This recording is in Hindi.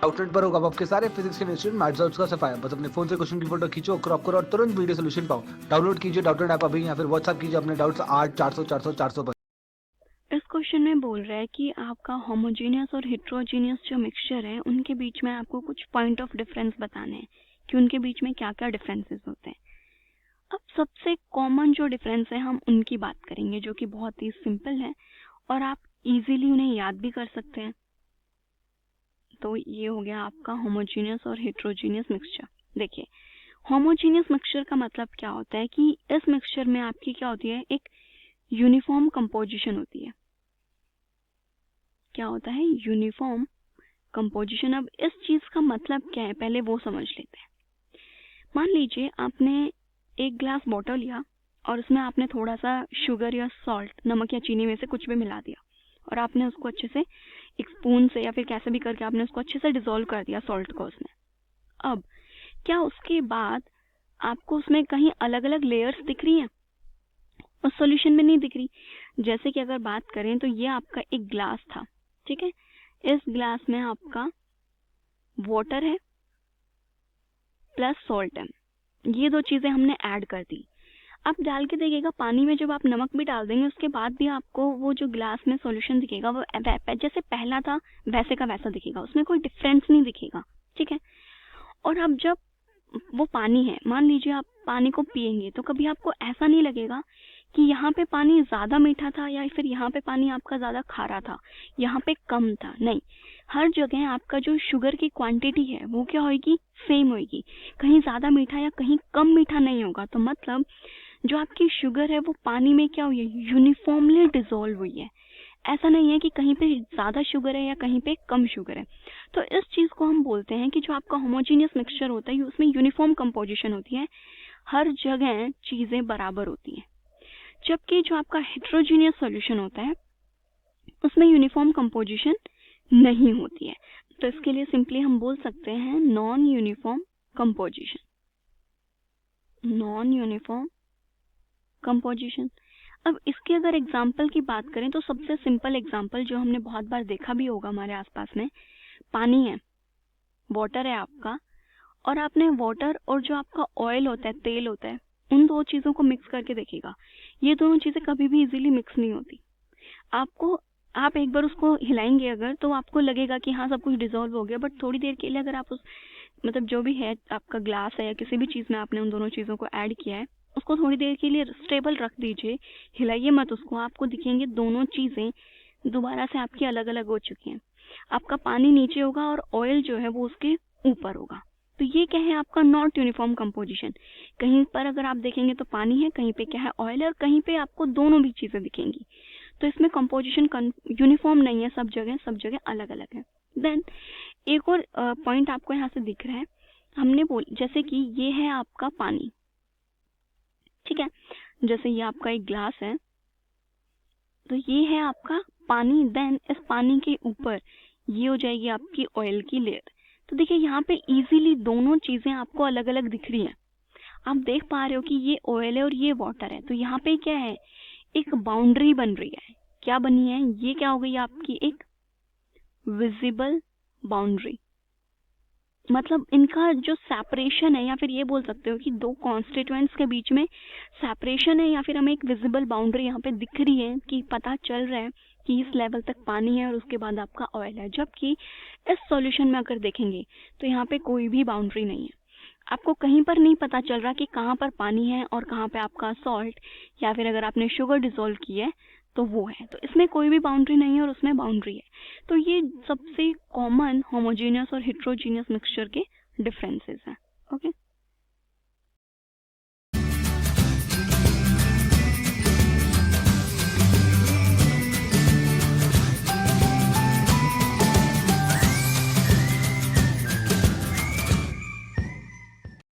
आउटलेट पर होगा आपके सारे फिजिक्स के इंस्टीट्यूट मैथ्स का सफाया। बस अपने फोन से क्वेश्चन की फोटो खींचो, क्रॉप करो और तुरंत वीडियो सोल्यूशन पाओ। डाउनलोड कीजिए डाउटनेट ऐप अभी या फिर व्हाट्सएप कीजिए अपने डाउट्स 8 400 400 400 पर। इस क्वेश्चन में बोल रहा है कि आपका होमोजेनियस और हेट्रोजेनियस जो मिक्सचर है उनके बीच में आपको कुछ पॉइंट ऑफ डिफरेंस बताने हैं कि उनके बीच में क्या क्या डिफरेंसेस होते हैं। अब सबसे कॉमन जो डिफरेंस है हम उनकी बात करेंगे जो कि बहुत ही सिंपल है और आप इजीली उन्हें याद भी कर सकते हैं। तो ये हो गया आपका होमोजेनियस और हेट्रोजेनियस मिक्सचर। देखिए, होमोजेनियस मिक्सचर का मतलब क्या होता है कि इस मिक्सचर में आपकी क्या होती है, एक यूनिफॉर्म कंपोजिशन होती है। क्या होता है? Uniform composition. अब इस चीज का मतलब क्या है पहले वो समझ लेते हैं। मान लीजिए आपने एक ग्लास वाटर लिया और उसमें आपने थोड़ा सा शुगर या सॉल्ट, नमक या चीनी में से कुछ भी मिला दिया और आपने उसको अच्छे से एक स्पून से या फिर कैसे भी करके आपने उसको अच्छे से डिसॉल्व कर दिया सॉल्ट को उसमें। अब क्या उसके बाद आपको उसमें कहीं अलग अलग लेयर्स दिख रही हैं? उस सॉल्यूशन में नहीं दिख रही। जैसे कि अगर बात करें तो ये आपका एक ग्लास था, ठीक है। इस ग्लास में आपका वाटर है प्लस सॉल्ट है, ये दो चीजें हमने ऐड कर दी। आप डाल के देखिएगा पानी में जब आप नमक भी डाल देंगे उसके बाद भी आपको वो जो ग्लास में सॉल्यूशन दिखेगा वो जैसे पहला था वैसे का वैसा दिखेगा, उसमें कोई डिफरेंस नहीं दिखेगा, ठीक है। और अब जब वो पानी है, मान लीजिए आप पानी को पिएंगे तो कभी आपको ऐसा नहीं लगेगा कि यहाँ पे पानी ज्यादा मीठा था या फिर यहाँ पे पानी आपका ज्यादा खारा था, यहाँ पे कम था। नहीं, हर जगह आपका जो शुगर की क्वांटिटी है वो क्या होगी, सेम होगी। कहीं ज्यादा मीठा या कहीं कम मीठा नहीं होगा। तो मतलब जो आपकी शुगर है वो पानी में क्या हुई है, यूनिफॉर्मली डिसॉल्व हुई है। ऐसा नहीं है कि कहीं पे ज्यादा शुगर है या कहीं पे कम शुगर है। तो इस चीज को हम बोलते हैं कि जो आपका होमोजेनियस मिक्सचर होता है उसमें यूनिफॉर्म कंपोजिशन होती है, हर जगह चीजें बराबर होती हैं। जबकि जो आपका हेट्रोजीनियस सॉल्यूशन होता है उसमें यूनिफॉर्म कंपोजिशन नहीं होती है। तो इसके लिए सिंपली हम बोल सकते हैं non uniform composition. Non uniform composition. अब इसके अगर एग्जाम्पल की बात करें तो सबसे सिंपल एग्जाम्पल जो हमने बहुत बार देखा भी होगा हमारे आसपास में, पानी है, वाटर है आपका, और आपने वाटर और जो आपका ऑयल होता है, तेल होता है, उन दो चीजों को मिक्स करके देखिएगा। ये दोनों चीजें कभी भी इजीली मिक्स नहीं होती। आपको, आप एक बार उसको हिलाएंगे अगर तो आपको लगेगा कि हाँ सब कुछ डिसॉल्व हो गया, बट थोड़ी देर के लिए अगर आप उस मतलब जो भी है आपका ग्लास है या किसी भी चीज में आपने उन दोनों चीजों को ऐड किया है उसको थोड़ी देर के लिए स्टेबल रख दीजिए, हिलाइए मत उसको। आपको दिखेंगे दोनों चीजें दोबारा से आपकी अलग अलग हो चुकी हैं। आपका पानी नीचे होगा और ऑयल जो है वो उसके ऊपर होगा। तो ये क्या है, आपका नॉट यूनिफॉर्म कंपोजिशन। कहीं पर अगर आप देखेंगे तो पानी है, कहीं पे क्या है, ऑयल है, और कहीं पे आपको दोनों भी चीजें दिखेंगी। तो इसमें कंपोजिशन यूनिफॉर्म नहीं है, सब जगह अलग अलग है। देन एक और पॉइंट आपको यहाँ से दिख रहा है, हमने बोल जैसे कि ये है आपका पानी, ठीक है। जैसे ये आपका एक ग्लास है तो ये है आपका पानी। देन इस पानी के ऊपर ये हो जाएगी आपकी ऑयल की लेयर। तो देखिए यहाँ पे इजीली दोनों चीजें आपको अलग अलग दिख रही हैं। आप देख पा रहे हो कि ये ऑयल है और ये वाटर है। तो यहाँ पे क्या है, एक बाउंड्री बन रही है। क्या बनी है, ये क्या हो गई आपकी एक विजिबल बाउंड्री। मतलब इनका जो सेपरेशन है, या फिर ये बोल सकते हो कि दो कॉन्स्टिट्यूएंट्स के बीच में सेपरेशन है, या फिर हमें एक विजिबल बाउंड्री यहाँ पे दिख रही है कि पता चल रहा है कि इस लेवल तक पानी है और उसके बाद आपका ऑयल है। जबकि इस सॉल्यूशन में अगर देखेंगे तो यहाँ पे कोई भी बाउंड्री नहीं है। आपको कहीं पर नहीं पता चल रहा कि कहाँ पर पानी है और कहाँ पे आपका सॉल्ट या फिर अगर आपने शुगर डिसॉल्व की है तो वो है। तो इसमें कोई भी बाउंड्री नहीं है और उसमें बाउंड्री है। तो ये सबसे कॉमन होमोजेनियस और हेट्रोजीनियस मिक्सचर के डिफरेंसेस हैं। ओके।